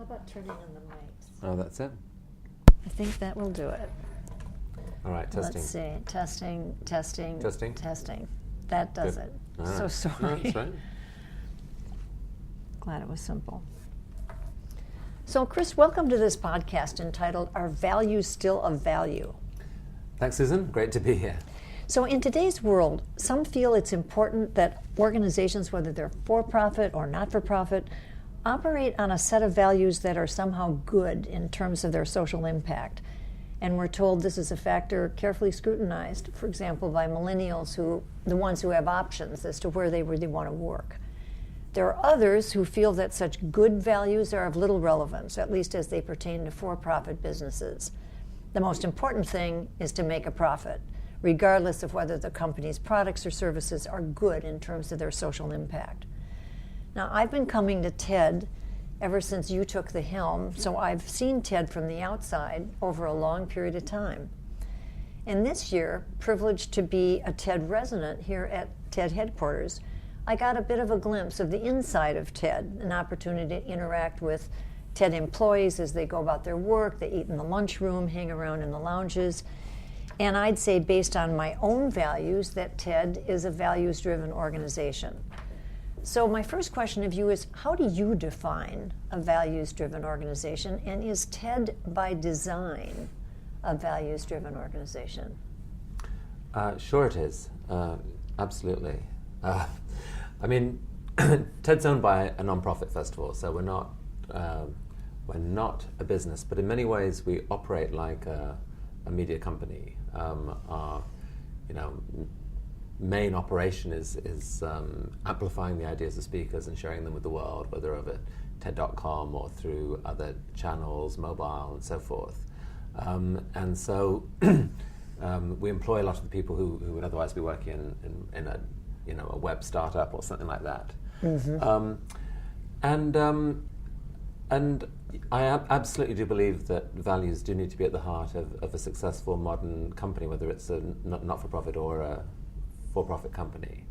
about turning on the mics? Oh, that's it. I think that will do it. All right, testing. Let's see. Testing. Testing. That does Good. it. All So right. sorry. No, that's right. Glad it was simple. So, Chris, welcome to this podcast entitled Are Values Still of Value? Thanks, Susan. Great to be here. So in today's world, some feel it's important that organizations, whether they're for-profit or not-for-profit, operate on a set of values that are somehow good in terms of their social impact. And we're told this is a factor carefully scrutinized, for example, by millennials, the ones who have options as to where they really want to work. There are others who feel that such good values are of little relevance, at least as they pertain to for-profit businesses. The most important thing is to make a profit, regardless of whether the company's products or services are good in terms of their social impact. Now, I've been coming to TED ever since you took the helm, so I've seen TED from the outside over a long period of time. And this year, privileged to be a TED resident here at TED headquarters, I got a bit of a glimpse of the inside of TED, an opportunity to interact with TED employees as they go about their work. They eat in the lunchroom, hang around in the lounges. And I'd say, based on my own values, that TED is a values-driven organization. So my first question of you is, how do you define a values-driven organization? And is TED, by design, a values-driven organization? Sure it is. Absolutely. I mean, TED's owned by a non-profit, first of all, so we're not a business, but in many ways we operate like a media company. Our main operation is amplifying the ideas of speakers and sharing them with the world, whether over TED.com or through other channels, mobile, and so forth. And so we employ a lot of the people who would otherwise be working in a web startup or something like that. Mm-hmm. And I absolutely do believe that values do need to be at the heart of a successful modern company, whether it's a not-for-profit or a for-profit company.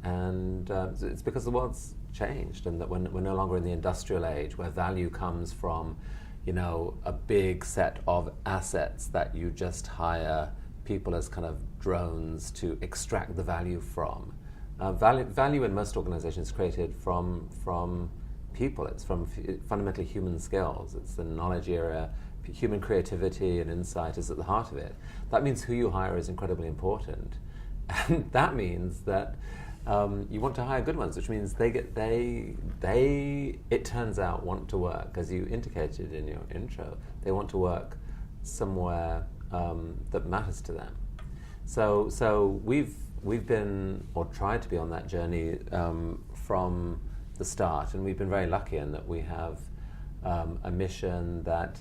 It's because the world's changed, and that we're no longer in the industrial age where value comes from, a big set of assets that you just hire people as kind of drones to extract the value from. Value in most organizations is created from people. It's from fundamentally human skills. It's the knowledge era. Human creativity and insight is at the heart of it. That means who you hire is incredibly important, and that means that you want to hire good ones, which means it turns out, want to work, as you indicated in your intro. They want to work somewhere that matters to them. So we've been, or tried to be, on that journey from the start, and we've been very lucky in that we have a mission that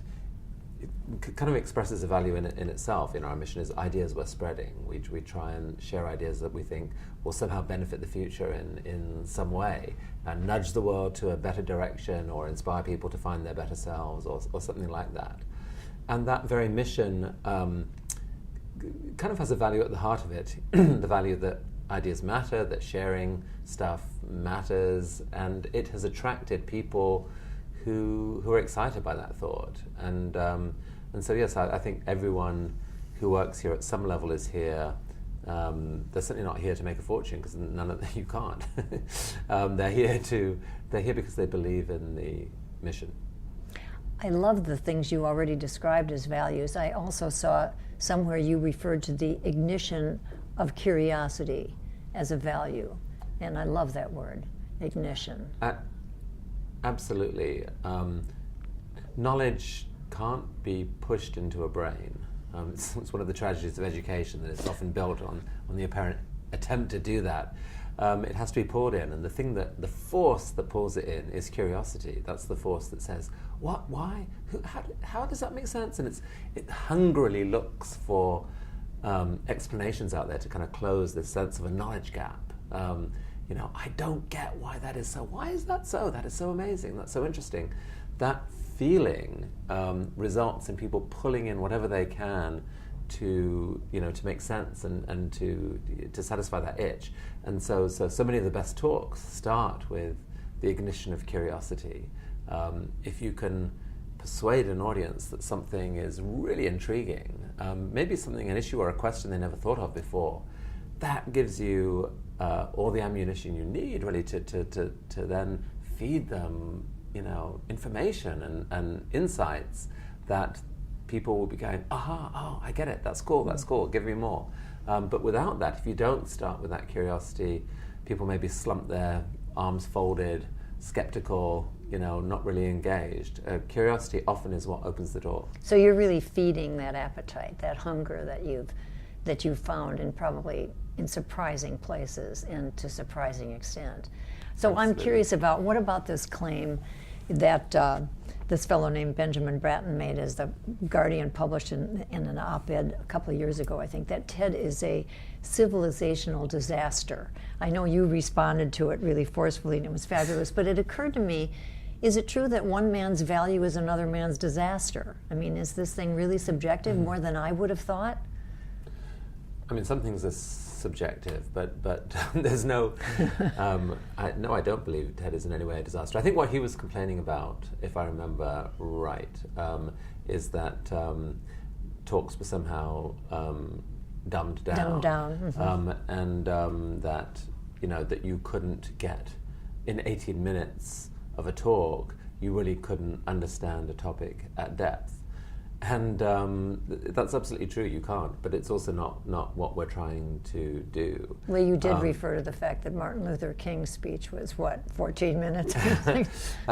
kind of expresses a value in itself. Our mission is ideas worth spreading. We try and share ideas that we think will somehow benefit the future in some way, and nudge the world to a better direction, or inspire people to find their better selves, or something like that. And that very mission kind of has a value at the heart of it, the value that ideas matter, that sharing stuff matters, and it has attracted people who are excited by that thought. And so yes, I think everyone who works here at some level is here. They're certainly not here to make a fortune, because you can't. They're here because they believe in the mission. I love the things you already described as values. I also saw somewhere you referred to the ignition of curiosity as a value, and I love that word, ignition. Absolutely. Knowledge can't be pushed into a brain. It's one of the tragedies of education, that it's often built on the apparent attempt to do that. It has to be poured in, and the force that pulls it in is curiosity. That's the force that says, what, why, how does that make sense? And it hungrily looks for explanations out there to kind of close this sense of a knowledge gap. I don't get why that is so. Why is that so? That is so amazing. That's so interesting. That feeling results in people pulling in whatever they can to make sense and to satisfy that itch. And so many of the best talks start with the ignition of curiosity. If you can persuade an audience that something is really intriguing, maybe something, an issue or a question they never thought of before, that gives you all the ammunition you need really to then feed them, information and insights that people will be going, aha, oh, I get it, that's cool, give me more. But without that, if you don't start with that curiosity, people maybe slump there, arms folded, skeptical, not really engaged. Curiosity often is what opens the door. So you're really feeding that appetite, that hunger that you've found probably in surprising places and to surprising extent. So Absolutely. I'm curious about, what about this claim that this fellow named Benjamin Bratton made, as the Guardian published in an op-ed a couple of years ago, I think, that TED is a civilizational disaster. I know you responded to it really forcefully, and it was fabulous, but it occurred to me, is it true that one man's value is another man's disaster? I mean, is this thing really subjective, more than I would have thought? I mean, some things are subjective, but there's no, I don't believe TED is in any way a disaster. I think what he was complaining about, if I remember right, is that talks were somehow dumbed down. Mm-hmm. And that, that you couldn't get, in 18 minutes of a talk, you really couldn't understand a topic at depth. And that's absolutely true, you can't, but it's also not what we're trying to do. Well, you did refer to the fact that Martin Luther King's speech was, 14 minutes? I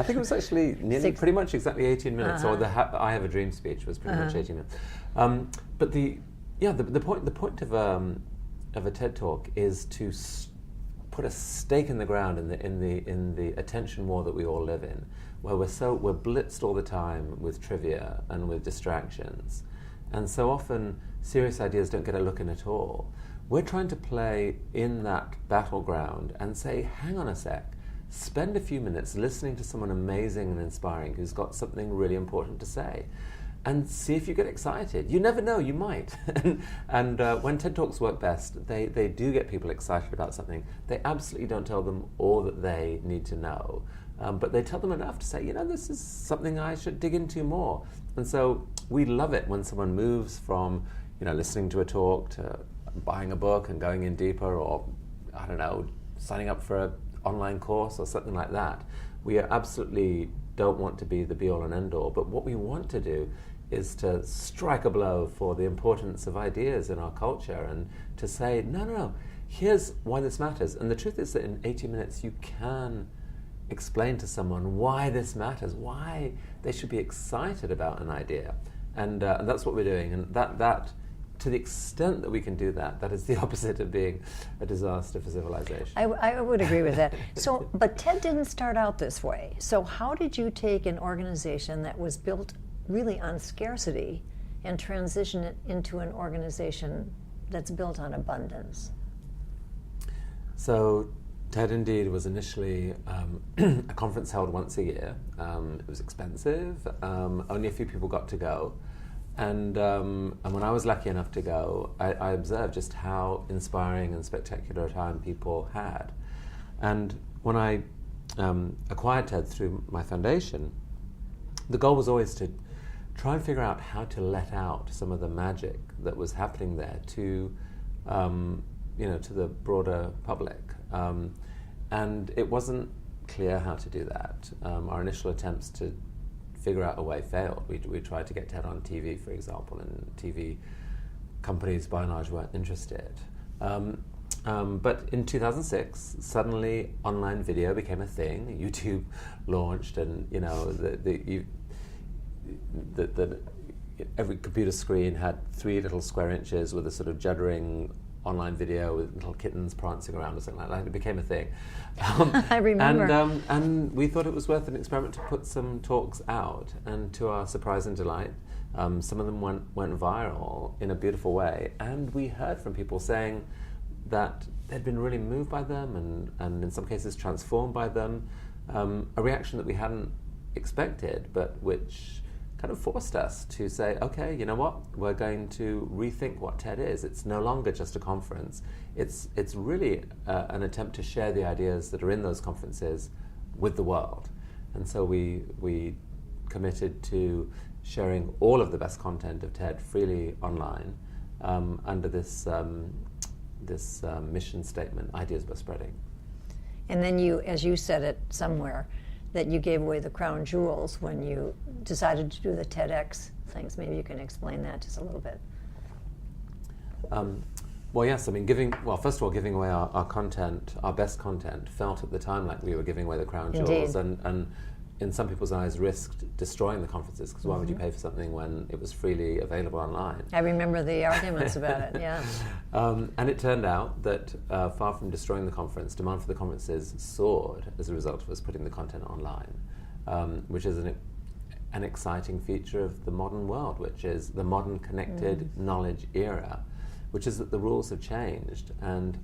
think it was actually pretty much exactly 18 minutes, or the I Have a Dream speech was pretty much 18 minutes. But the point of a TED Talk is to put a stake in the ground in the attention war that we all live in, where we're blitzed all the time with trivia and with distractions, and so often serious ideas don't get a look in at all. We're trying to play in that battleground and say, hang on a sec, spend a few minutes listening to someone amazing and inspiring who's got something really important to say, and see if you get excited. You never know, you might. and when TED Talks work best, they do get people excited about something. They absolutely don't tell them all that they need to know, but they tell them enough to say, this is something I should dig into more. And so we love it when someone moves from, listening to a talk to buying a book and going in deeper, or, I don't know, signing up for an online course or something like that. We absolutely don't want to be the be-all and end-all, but what we want to do is to strike a blow for the importance of ideas in our culture, and to say, no, here's why this matters. And the truth is that in 80 minutes you can explain to someone why this matters, why they should be excited about an idea. And that's what we're doing. And that to the extent that we can do that, that is the opposite of being a disaster for civilization. I would agree with that. So, but TED didn't start out this way. So how did you take an organization that was built really on scarcity and transition it into an organization that's built on abundance? So TED indeed was initially a conference held once a year. It was expensive. Only a few people got to go. And when I was lucky enough to go, I observed just how inspiring and spectacular a time people had. And when I acquired TED through my foundation, the goal was always to try and figure out how to let out some of the magic that was happening there to the broader public. And it wasn't clear how to do that. Our initial attempts to figure out a way failed. We tried to get TED on TV, for example, and TV companies by and large weren't interested. But in 2006, suddenly online video became a thing. YouTube launched, and every computer screen had 3 little square inches with a sort of juddering online video with little kittens prancing around or something like that. It became a thing. I remember. And we thought it was worth an experiment to put some talks out, and to our surprise and delight, some of them went viral in a beautiful way, and we heard from people saying that they'd been really moved by them, and in some cases transformed by them, a reaction that we hadn't expected, but which kind of forced us to say, okay, you know what, we're going to rethink what TED is. It's no longer just a conference. It's really an attempt to share the ideas that are in those conferences with the world. And so we committed to sharing all of the best content of TED freely online under this mission statement, ideas worth spreading. And then you, as you said it somewhere, that you gave away the crown jewels when you decided to do the TEDx things. Maybe you can explain that just a little bit. Well, yes. I mean, first of all, giving away our content, our best content, felt at the time like we were giving away the crown jewels, and in some people's eyes, risked destroying the conferences, because why would you pay for something when it was freely available online? I remember the arguments about it, yeah. And it turned out that far from destroying the conference, demand for the conferences soared as a result of us putting the content online, which is an exciting feature of the modern world, which is the modern connected knowledge era, which is that the rules have changed, and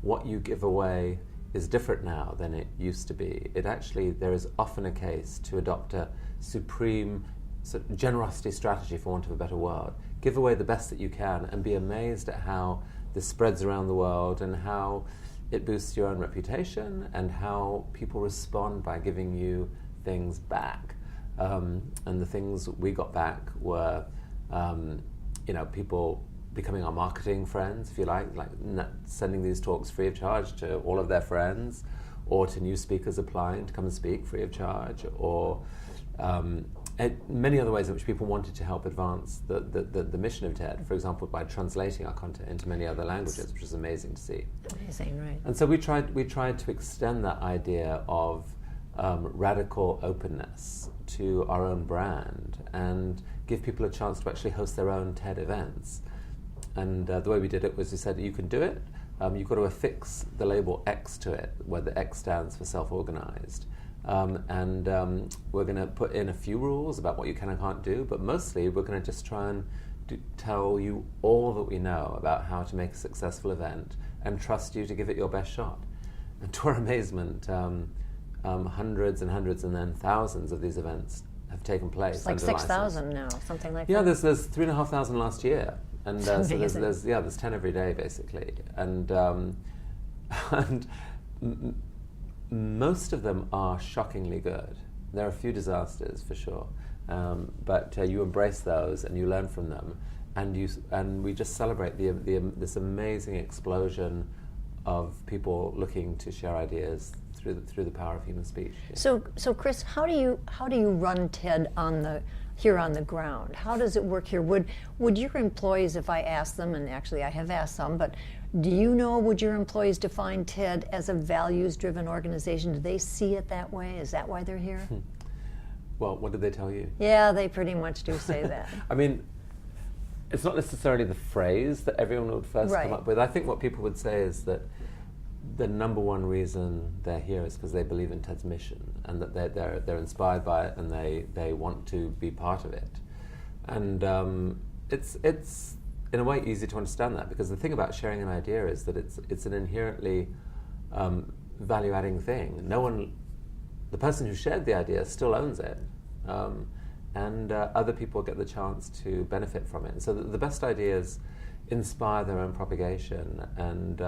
what you give away is different now than it used to be. There is often a case to adopt a supreme sort of generosity strategy, for want of a better word. Give away the best that you can and be amazed at how this spreads around the world and how it boosts your own reputation and how people respond by giving you things back. And the things we got back were, people becoming our marketing friends, if you like sending these talks free of charge to all of their friends, or to new speakers applying to come and speak free of charge, or many other ways in which people wanted to help advance the mission of TED, for example, by translating our content into many other languages, which is amazing to see. Amazing, right. And so we tried to extend that idea of radical openness to our own brand and give people a chance to actually host their own TED events. And the way we did it was we said, you can do it, you've got to affix the label X to it, where the X stands for self-organized. And we're going to put in a few rules about what you can and can't do, but mostly we're going to just try and tell you all that we know about how to make a successful event and trust you to give it your best shot. And to our amazement, hundreds and hundreds and then thousands of these events have taken place. It's like 6,000 now, something like that. Yeah, there's 3,500 last year. And so there's 10 every day, basically. And most of them are shockingly good. There are a few disasters, for sure. But you embrace those and you learn from them. And we just celebrate this amazing explosion of people looking to share ideas through the power of human speech. Yeah. So Chris, how do you run TED here on the ground? How does it work here? Would your employees, if I ask them, and actually I have asked some, but would your employees define TED as a values-driven organization? Do they see it that way? Is that why they're here? Well, what did they tell you? Yeah, they pretty much do say that. I mean, it's not necessarily the phrase that everyone would first come up with. I think what people would say is that the number one reason they're here is because they believe in TED's mission and that they're inspired by it and they want to be part of it. And it's in a way easy to understand that, because the thing about sharing an idea is that it's an inherently value-adding thing. The person who shared the idea still owns it, and other people get the chance to benefit from it. So the best ideas inspire their own propagation, and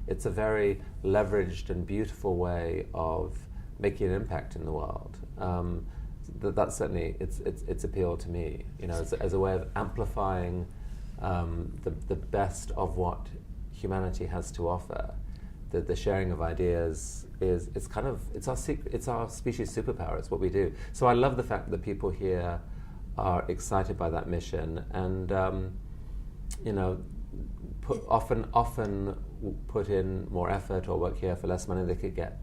it's a very leveraged and beautiful way of making an impact in the world. That's certainly its appeal to me, as a way of amplifying the best of what humanity has to offer. The sharing of ideas it's our species superpower. It's what we do. So I love the fact that people here are excited by that mission, and often put in more effort or work here for less money they could get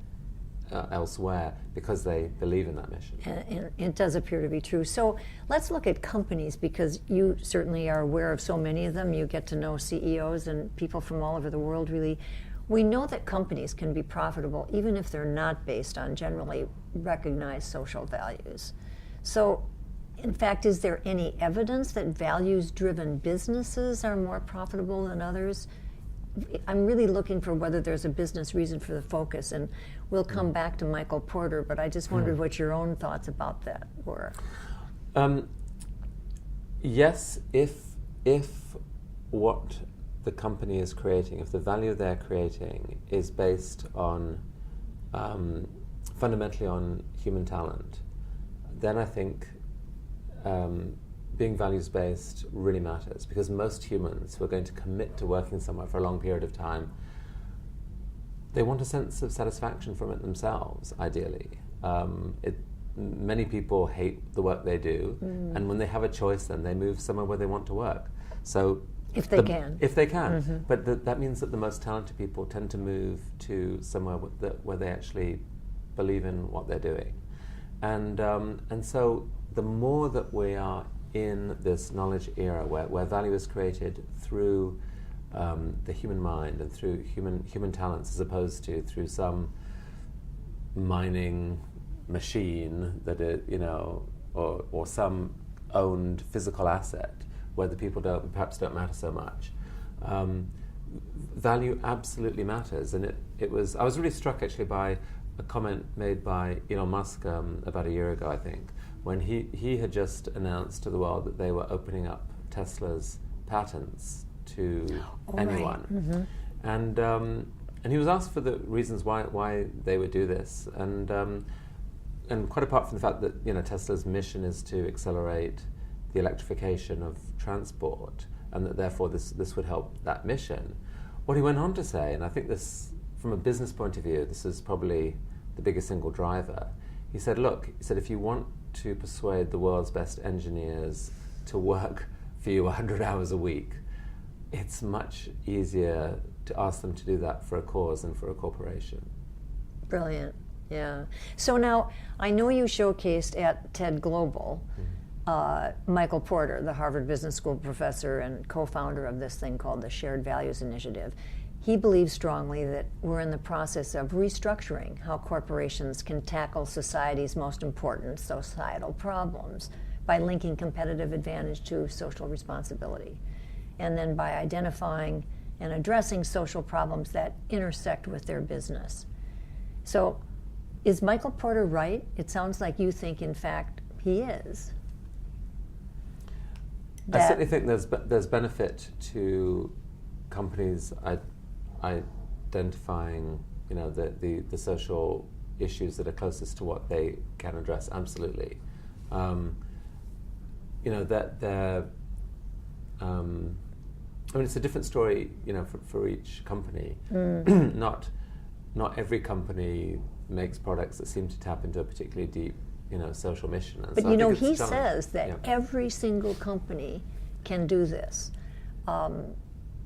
elsewhere because they believe in that mission. And it does appear to be true. So let's look at companies, because you certainly are aware of so many of them. You get to know CEOs and people from all over the world, really. We know that companies can be profitable even if they're not based on generally recognized social values. So, in fact, is there any evidence that values-driven businesses are more profitable than others? I'm really looking for whether there's a business reason for the focus, and we'll come back to Michael Porter, but I just wondered what your own thoughts about that were. Yes, if what the company is creating, if the value they're creating is based on fundamentally on human talent, then I think being values-based really matters, because most humans who are going to commit to working somewhere for a long period of time, they want a sense of satisfaction from it themselves, ideally. Many people hate the work they do, and when they have a choice, then they move somewhere where they want to work. So if they can. If they can. But that means that the most talented people tend to move to somewhere where they actually believe in what they're doing. And so the more that we are in this knowledge era where value is created through the human mind and through human talents, as opposed to through some mining machine that or some owned physical asset where the people perhaps don't matter so much. Value absolutely matters, and I was really struck actually by a comment made by Elon Musk about a year ago, I think, when he had just announced to the world that they were opening up Tesla's patents to anyone. Right. And he was asked for the reasons why they would do this, and quite apart from the fact that Tesla's mission is to accelerate the electrification of transport, and that therefore this would help that mission. What he went on to say, and I think this, from a business point of view, this is probably the biggest single driver. He said, if you want to persuade the world's best engineers to work for you 100 hours a week, it's much easier to ask them to do that for a cause than for a corporation. Brilliant, yeah. So now, I know you showcased at TED Global Michael Porter, the Harvard Business School professor and co-founder of this thing called the Shared Values Initiative. He believes strongly that we're in the process of restructuring how corporations can tackle society's most important societal problems by linking competitive advantage to social responsibility, and then by identifying and addressing social problems that intersect with their business. So, is Michael Porter right? It sounds like you think, in fact, he is. I certainly think there's benefit to companies identifying, the social issues that are closest to what they can address. Absolutely, that they're. It's a different story, for each company. Not every company makes products that seem to tap into a particularly deep, social mission. And but so he says that every single company can do this.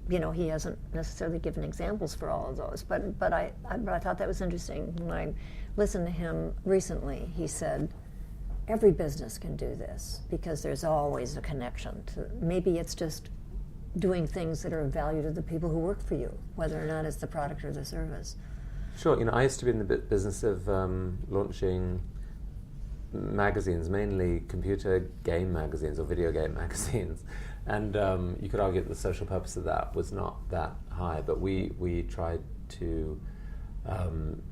He hasn't necessarily given examples for all of those, but I thought that was interesting. When I listened to him recently, he said, every business can do this because there's always a connection to, maybe it's just doing things that are of value to the people who work for you, whether or not it's the product or the service. Sure. I used to be in the business of launching magazines, mainly computer game magazines or video game magazines, and you could argue that the social purpose of that was not that high, but we tried to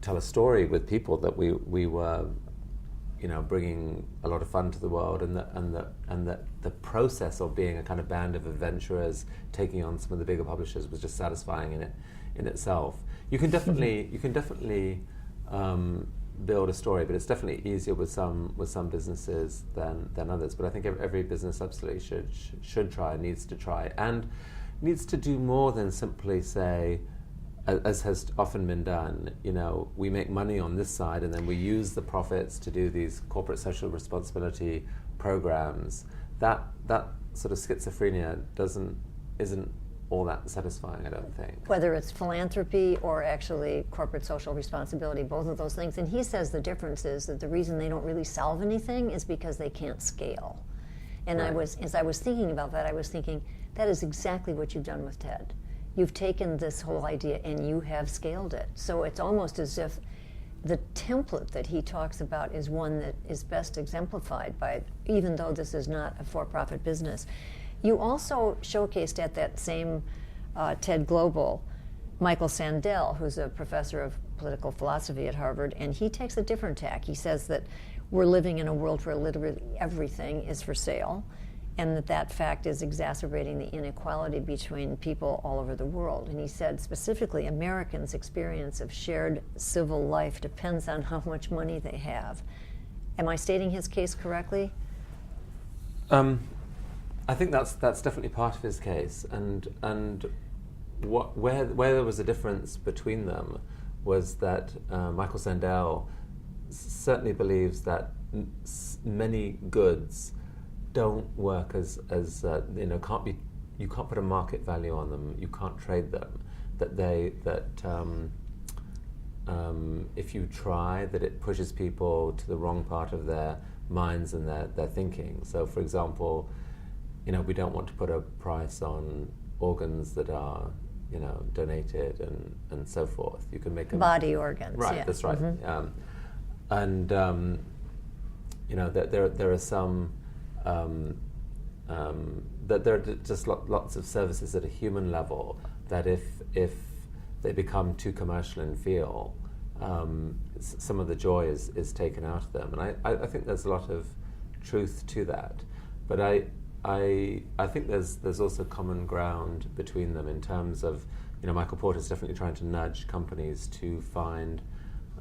tell a story with people that we were bringing a lot of fun to the world, and that the process of being a kind of band of adventurers taking on some of the bigger publishers was just satisfying in itself. You can definitely build a story, but it's definitely easier with some businesses than others. But I think every business absolutely should try, needs to try, and needs to do more than simply say, as has often been done, we make money on this side and then we use the profits to do these corporate social responsibility programs. That sort of schizophrenia isn't all that satisfying, I don't think. Whether it's philanthropy or actually corporate social responsibility, both of those things. And he says the difference is that the reason they don't really solve anything is because they can't scale. And right. As I was thinking about that, I was thinking, that is exactly what you've done with TED. You've taken this whole idea and you have scaled it. So it's almost as if the template that he talks about is one that is best exemplified by, even though this is not a for-profit business. You also showcased at that same TED Global Michael Sandel, who's a professor of political philosophy at Harvard, and he takes a different tack. He says that we're living in a world where literally everything is for sale, and that fact is exacerbating the inequality between people all over the world. And he said specifically, Americans' experience of shared civil life depends on how much money they have. Am I stating his case correctly? I think that's definitely part of his case, and where there was a difference between them was that Michael Sandel certainly believes that many goods don't work as you can't put a market value on them, you can't trade them, if you try, that it pushes people to the wrong part of their minds and their thinking. So, for example, we don't want to put a price on organs that are, donated and so forth. You can make body organs, right? Yeah. That's right. Mm-hmm. There are some that there are just lots of services at a human level that if they become too commercial in feel, some of the joy is taken out of them, and I think there's a lot of truth to that. But I think there's also common ground between them in terms of, Michael Porter's definitely trying to nudge companies to find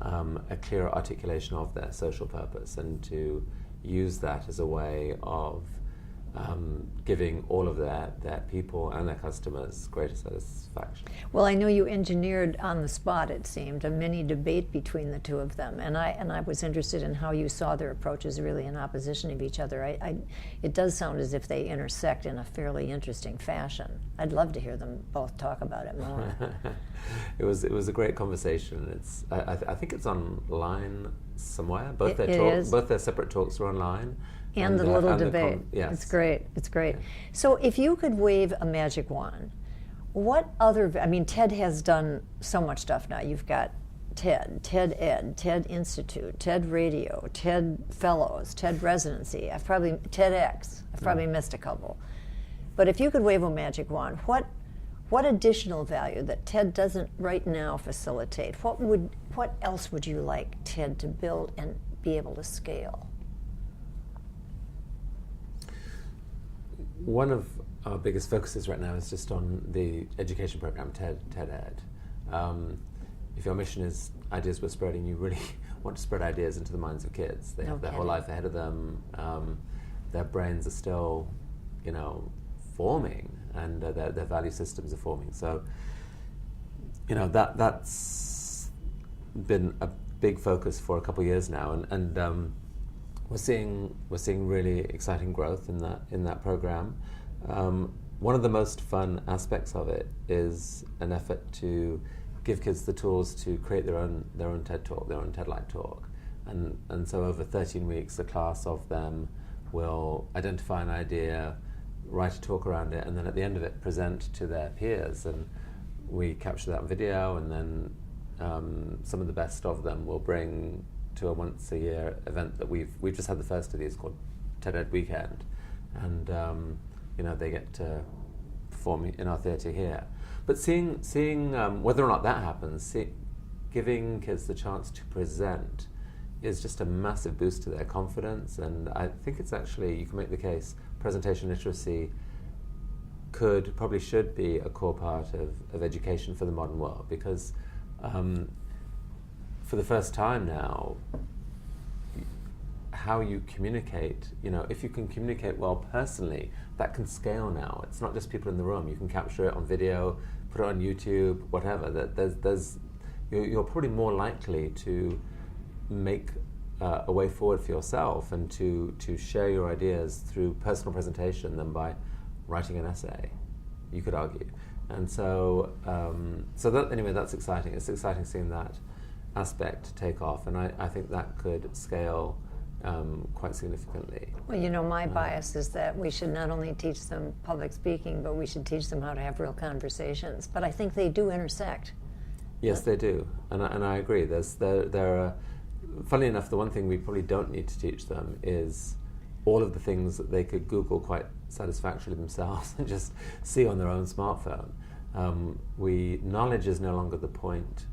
a clearer articulation of their social purpose and to use that as a way of giving all of their people and their customers greater satisfaction. Well, I know you engineered on the spot, it seemed, a mini debate between the two of them, and I was interested in how you saw their approaches really in opposition of each other. It does sound as if they intersect in a fairly interesting fashion. I'd love to hear them both talk about it more. It was a great conversation. I think it's online somewhere. Both their separate talks are online. And the little debate. Yes. It's great. It's great. Yeah. So if you could wave a magic wand, what other, Ted has done so much stuff now. You've got TED, TED Ed, TED Institute, TED Radio, TED Fellows, TED Residency, TEDx. I've probably missed a couple. But if you could wave a magic wand, what additional value that TED doesn't right now facilitate, what else would you like TED to build and be able to scale? One of our biggest focuses right now is just on the education program, TED Ed. If your mission is ideas worth spreading, you really want to spread ideas into the minds of kids. They have their whole life ahead of them. Their brains are still, forming, and their value systems are forming. So, that's been a big focus for a couple of years now, and we're seeing really exciting growth in that program. One of the most fun aspects of it is an effort to give kids the tools to create their own TED Talk, their own TED-like talk, and so over 13 weeks, a class of them will identify an idea, write a talk around it, and then at the end of it, present to their peers, and we capture that video, and then some of the best of them will bring to a once-a-year event that we've just had the first of these called TED Ed Weekend, and they get to perform in our theatre here. But seeing whether or not that happens, giving kids the chance to present is just a massive boost to their confidence, and I think it's actually, you can make the case, presentation literacy probably should be a core part of education for the modern world, because for the first time now, how you communicate, if you can communicate well personally, that can scale now. It's not just people in the room. You can capture it on video, put it on YouTube, whatever. You're probably more likely to make a way forward for yourself and to share your ideas through personal presentation than by writing an essay, you could argue. And so that's exciting. It's exciting seeing that aspect take off, and I think that could scale quite significantly. Well, my bias is that we should not only teach them public speaking, but we should teach them how to have real conversations. But I think they do intersect. Yes, they do, and I agree. There are, funnily enough, the one thing we probably don't need to teach them is all of the things that they could Google quite satisfactorily themselves and just see on their own smartphone. Knowledge is no longer the point.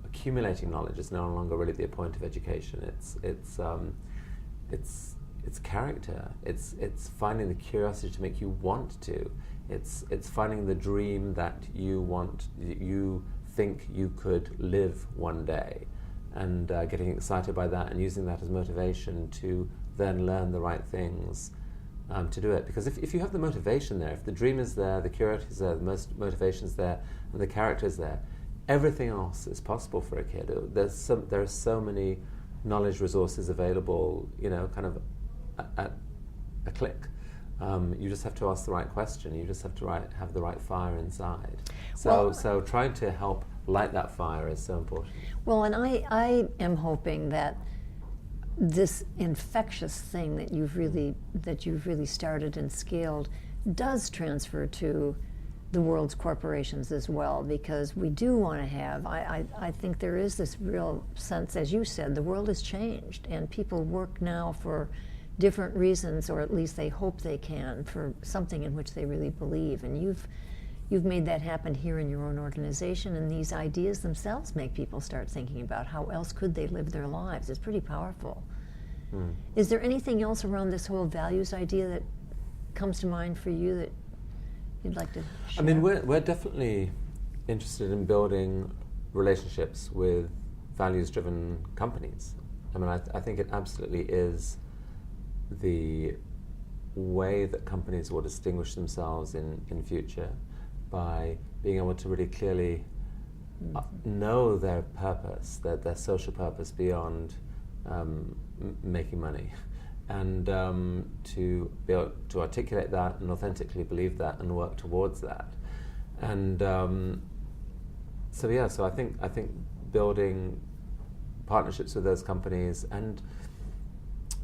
Accumulating knowledge is no longer really the point of education. It's it's character. It's finding the curiosity to make you want to. It's finding the dream that you think you could live one day, and getting excited by that and using that as motivation to then learn the right things to do it. Because if you have the motivation there, if the dream is there, the curiosity is there, the motivation is there, and the character is there, everything else is possible for a kid. There are so many knowledge resources available, kind of at a click. You just have to ask the right question. You just have to have the right fire inside. So trying to help light that fire is so important. Well, and I am hoping that this infectious thing that you've really started and scaled does transfer to the world's corporations as well, because we do want to have, I think there is this real sense, as you said, the world has changed and people work now for different reasons, or at least they hope they can, for something in which they really believe. And you've made that happen here in your own organization, and these ideas themselves make people start thinking about how else could they live their lives. It's pretty powerful. Is there anything else around this whole values idea that comes to mind for you that you'd like to share? I mean, we're definitely interested in building relationships with values-driven companies. I mean, I think it absolutely is the way that companies will distinguish themselves in future, by being able to really clearly know their purpose, their social purpose beyond making money, and to be able to articulate that and authentically believe that and work towards that. And so I think building partnerships with those companies and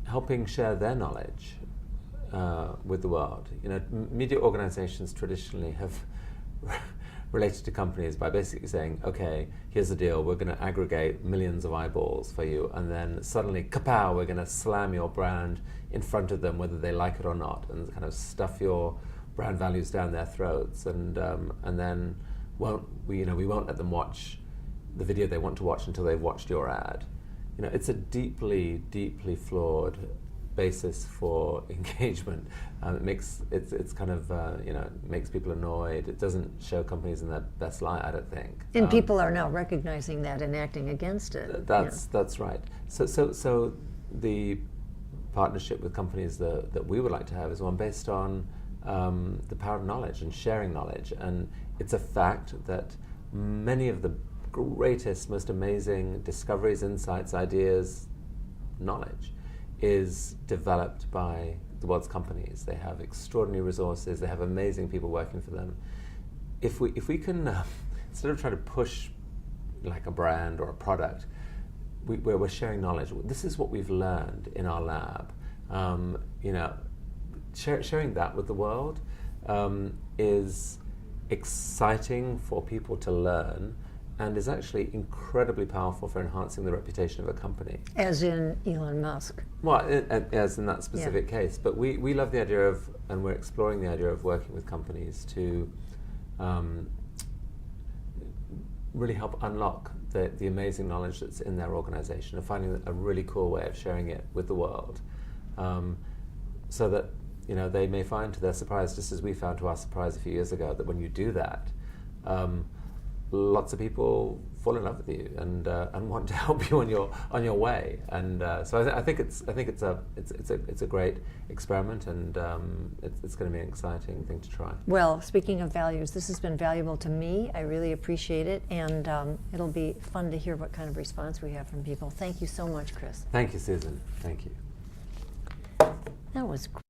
helping share their knowledge with the world. Media organizations traditionally have related to companies by basically saying, okay, here's the deal, we're going to aggregate millions of eyeballs for you, and then suddenly, kapow, we're going to slam your brand in front of them, whether they like it or not, and kind of stuff your brand values down their throats, and then we won't let them watch the video they want to watch until they've watched your ad. It's a deeply, deeply flawed basis for engagement. It makes makes people annoyed. It doesn't show companies in their best light, I don't think. And people are now recognizing that and acting against it. That's right. So the partnership with companies that we would like to have is one based on the power of knowledge and sharing knowledge. And it's a fact that many of the greatest, most amazing discoveries, insights, ideas, knowledge is developed by the world's companies. They have extraordinary resources. They have amazing people working for them. If we can, instead of trying to push like a brand or a product, we're sharing knowledge. This is what we've learned in our lab. Sharing that with the world is exciting for people to learn, and is actually incredibly powerful for enhancing the reputation of a company. As in Elon Musk. Well, as in that specific case. But we love the idea of, and we're exploring the idea of working with companies to really help unlock the amazing knowledge that's in their organization, and finding a really cool way of sharing it with the world, so that they may find to their surprise, just as we found to our surprise a few years ago, that when you do that, lots of people fall in love with you and want to help you on your way. And so I think it's a great experiment, and it's going to be an exciting thing to try. Well, speaking of values, this has been valuable to me. I really appreciate it, and it'll be fun to hear what kind of response we have from people. Thank you so much, Chris. Thank you, Susan. Thank you. That was great.